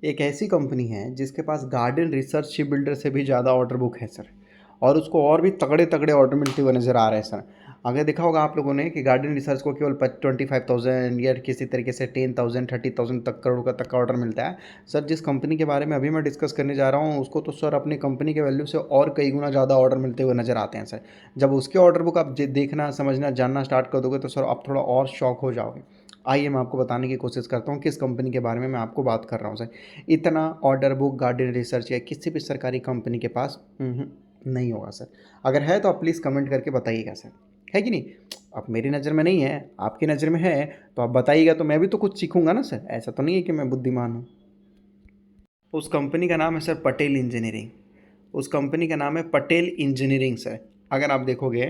एक ऐसी कंपनी है जिसके पास गार्डन रिसर्च शिप बिल्डर से भी ज़्यादा ऑर्डर बुक है सर, और उसको और भी तगड़े तगड़े ऑर्डर मिलते हुए नज़र आ रहे हैं सर। अगर देखा होगा आप लोगों ने कि गार्डन रिसर्च को केवल 25,000 या किसी तरीके से 10,000 30,000 तक करोड़ का तक का ऑर्डर मिलता है सर। जिस कंपनी के बारे में अभी मैं डिस्कस करने जा रहा हूँ उसको तो सर अपनी कंपनी के वैल्यू से और कई गुना ज़्यादा ऑर्डर मिलते हुए नज़र आते हैं सर। जब उसके ऑर्डर बुक आप देखना समझना जानना स्टार्ट कर दोगे तो सर आप थोड़ा और शॉक हो जाओगे। आइए मैं आपको बताने की कोशिश करता हूँ किस कंपनी के बारे में मैं आपको बात कर रहा हूँ सर। इतना ऑर्डर बुक गार्डन रिसर्च या किसी भी सरकारी कंपनी के पास नहीं होगा सर। अगर है तो आप प्लीज़ कमेंट करके बताइएगा सर, है कि नहीं। अब मेरी नज़र में नहीं है, आपकी नज़र में है, तो आप बताइएगा तो मैं भी तो कुछ सीखूंगा ना सर। ऐसा तो नहीं है कि मैं बुद्धिमान हूँ। उस कंपनी का नाम है सर पटेल इंजीनियरिंग। उस कंपनी का नाम है पटेल इंजीनियरिंग सर। अगर आप देखोगे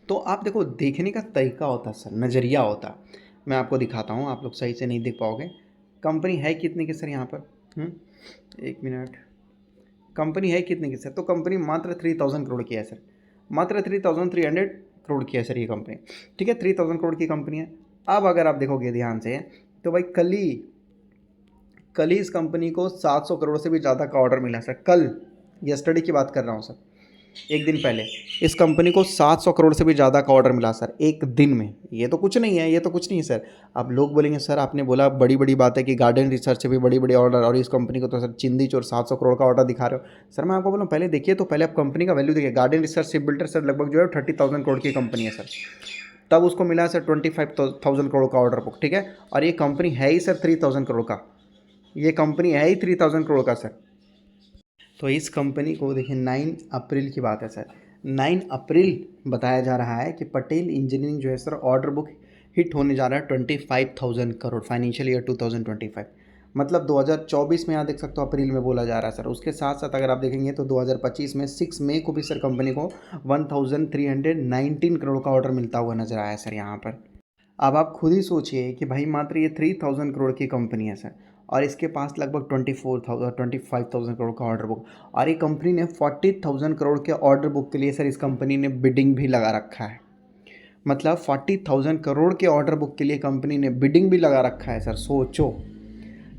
तो आप देखो, देखने का तरीका होता है सर, नज़रिया होता है। मैं आपको दिखाता हूँ, आप लोग सही से नहीं देख पाओगे। कंपनी है कितने की सर यहाँ पर? एक मिनट। कंपनी है कितने की सर? तो कंपनी मात्र 3,000 करोड़ की है सर। मात्र 3,300 करोड़ की है सर ये कंपनी। ठीक है, 3,000 करोड़ की कंपनी है। अब अगर आप देखोगे ध्यान से तो भाई कल ही इस कंपनी को 700 करोड़ से भी ज़्यादा का ऑर्डर मिला सर। कल, यस्टरडे की बात कर रहा हूँ सर, एक दिन पहले इस कंपनी को 700 करोड़ से भी ज़्यादा का ऑर्डर मिला सर एक दिन में। ये तो कुछ नहीं है, ये तो कुछ नहीं है सर। अब लोग बोलेंगे सर आपने बोला बड़ी बड़ी बात है कि गार्डन रिसर्च से भी बड़ी बड़ी ऑर्डर, और इस कंपनी को तो सर चिंदी चोर 700 करोड़ का ऑर्डर दिखा रहे हो। सर मैं आपको बोलूँ पहले देखिए, तो पहले आप कंपनी का वैल्यू देखिए। Garden research ship builder sir लगभग जो है 30,000 करोड़ की कंपनी है सर। तब उसको मिला है सर 25,000 करोड़ का ऑर्डर बुक। ठीक है, और ये कंपनी है ही सर 3,000 करोड़ का। ये कंपनी है ही 3,000 करोड़ का सर। तो इस कंपनी को देखिए 9 अप्रैल की बात है सर। 9 अप्रैल बताया जा रहा है कि पटेल इंजीनियरिंग जो है सर ऑर्डर बुक हिट होने जा रहा है 25,000 करोड़ फाइनेंशियल ईयर 2025। मतलब 2024 में यहाँ देख सकते हो अप्रैल में बोला जा रहा है सर। उसके साथ साथ अगर आप देखेंगे तो 2025 में 6 मई को भी सर कंपनी को 1,319 करोड़ का ऑर्डर मिलता हुआ नजर आया सर यहाँ पर। अब आप खुद ही सोचिए कि भाई मात्र ये 3,000 करोड़ की कंपनी है सर, और इसके पास लगभग 25,000 करोड़ का ऑर्डर बुक। और ये कंपनी ने 40,000 करोड़ के ऑर्डर बुक के लिए सर इस कंपनी ने बिडिंग भी लगा रखा है। मतलब 40,000 करोड़ के ऑर्डर बुक के लिए कंपनी ने बिडिंग भी लगा रखा है सर। सोचो,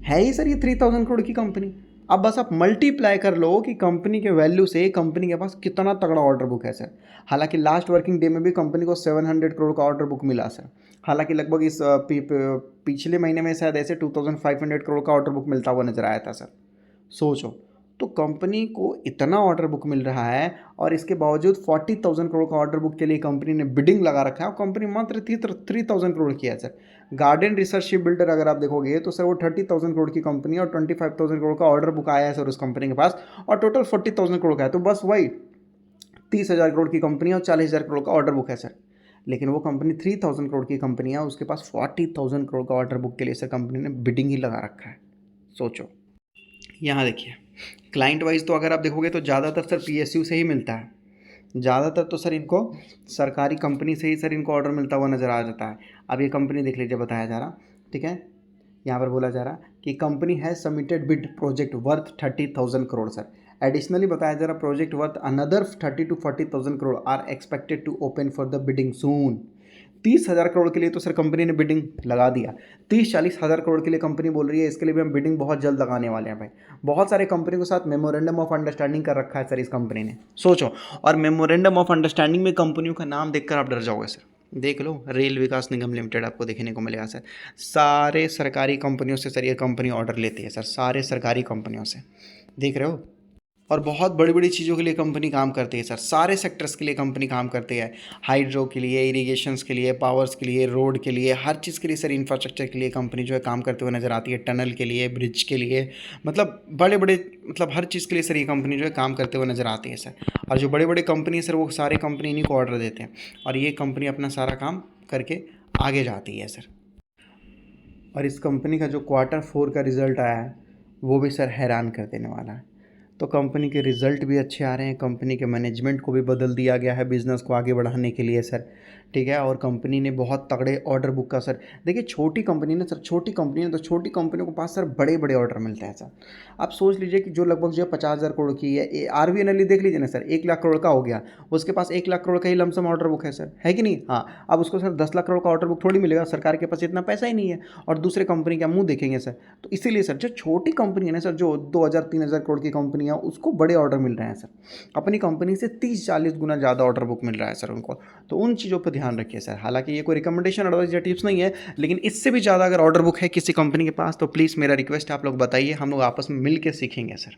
है ही सर ये 3,000 करोड़ की कंपनी। अब बस आप मल्टीप्लाई कर लो कि कंपनी के वैल्यू से कंपनी के पास कितना तगड़ा ऑर्डर बुक है सर। हालांकि लास्ट वर्किंग डे में भी कंपनी को 700 करोड़ का ऑर्डर बुक मिला सर। हालांकि लगभग इस पिछले महीने में शायद ऐसे 2,500 करोड़ का ऑर्डर बुक मिलता हुआ नजर आया था सर। सोचो, तो कंपनी को इतना ऑर्डर बुक मिल रहा है और इसके बावजूद 40,000 करोड़ का ऑर्डर बुक के लिए कंपनी ने बिडिंग लगा रखा है, और कंपनी मात्र 3,000 करोड़ की है sir. Garden research ship builder अगर आप देखोगे तो सर वो 30,000 करोड़ की कंपनी है, और 25,000 करोड़ का ऑर्डर बुक आया है सर उस कंपनी के पास, और टोटल 40,000 करोड़ का है। तो बस वही 30,000 करोड़ की कंपनी और 40,000 करोड़ का ऑर्डर बुक है सर। लेकिन वो कंपनी 3,000 करोड़ की कंपनी है, उसके पास 40,000 करोड़ का ऑर्डर बुक के लिए सर कंपनी ने बिडिंग ही लगा रखा है। सोचो, यहाँ देखिए क्लाइंट वाइज तो अगर आप देखोगे तो ज़्यादातर सर पीएसयू से ही मिलता है। ज़्यादातर तो सर इनको सरकारी कंपनी से ही सर इनको ऑर्डर मिलता हुआ नज़र आ जाता है। अब ये कंपनी देख लीजिए, बताया जा रहा, ठीक है, यहाँ पर बोला जा रहा कि company has submitted bid project worth 30,000 crore sir. Additionally बताया जा रहा project worth another 30 to 40,000 crore are expected to open for the bidding soon. 30,000 crore के लिए तो सर कंपनी ने बिडिंग लगा दिया। 30-40,000 करोड़ के लिए कंपनी बोल रही है इसके लिए भी हम बिडिंग बहुत जल्द लगाने वाले हैं भाई। बहुत सारे कंपनी के साथ मेमोरेंडम ऑफ अंडरस्टैंडिंग कर रखा है सर इस कंपनी ने। सोचो, और मेमोरेंडम ऑफ अंडरस्टैंडिंग में कंपनियों का नाम देखकर आप डर जाओगे सर। देख लो, रेल विकास निगम लिमिटेड आपको देखने को मिलेगा सर। सारे सरकारी कंपनियों से सर ये कंपनी ऑर्डर लेती है सर, सारे सरकारी कंपनियों से, देख रहे हो। और बहुत बड़ी बड़ी चीज़ों के लिए कंपनी काम करती है सर, सारे सेक्टर्स के लिए कंपनी काम करती है। हाइड्रो के लिए, इरिगेशंस के लिए, पावर्स के लिए, रोड के लिए, हर चीज़ के लिए सर, इंफ्रास्ट्रक्चर के लिए कंपनी जो है काम करते हुए नज़र आती है। टनल के लिए, ब्रिज के लिए, मतलब बड़े बड़े, मतलब हर चीज़ के लिए सर ये कंपनी जो है काम करते हुए नज़र आती है सर। और जो बड़े बड़े कंपनी है सर वो सारे कंपनी इन्हीं को ऑर्डर देते हैं, और ये कंपनी अपना सारा काम करके आगे जाती है सर। और इस कंपनी का जो Q4 का रिज़ल्ट आया है वो भी सर हैरान कर देने वाला है। तो कंपनी के रिज़ल्ट भी अच्छे आ रहे हैं, कंपनी के मैनेजमेंट को भी बदल दिया गया है बिज़नेस को आगे बढ़ाने के लिए सर, ठीक है। और कंपनी ने बहुत तगड़े ऑर्डर बुक का सर, देखिए छोटी कंपनी ना सर, छोटी कंपनी है तो छोटी कंपनियों के पास सर बड़े बड़े ऑर्डर मिलते हैं सर। आप सोच लीजिए कि जो लगभग जो है 50,000 करोड़ की है, आरवीएनएल देख लीजिए ना सर, 1 लाख करोड़ का हो गया, उसके पास 1 लाख करोड़ का ही लमसम ऑर्डर बुक है सर, है कि नहीं? हाँ, अब उसको सर 10 लाख करोड़ का ऑर्डर बुक थोड़ी मिलेगा, सरकार के पास इतना पैसा ही नहीं है, और दूसरे कंपनी का मुंह देखेंगे सर। तो इसीलिए सर जो छोटी कंपनी है ना सर, जो 2,000-3,000 करोड़ की कंपनी है, उसको बड़े ऑर्डर मिल रहे हैं सर, अपनी कंपनी से 30-40 गुना ज़्यादा ऑर्डर बुक मिल रहा है सर उनको। तो उन चीज़ों पर ध्यान रखिए सर। हालांकि ये कोई रिकमेंडेशन एडवाइस या टिप्स नहीं है, लेकिन इससे भी ज़्यादा अगर ऑर्डर बुक है किसी कंपनी के पास तो प्लीज़ मेरा रिक्वेस्ट है, आप लोग बताइए, हम लोग आपस में मिल के सीखेंगे सर।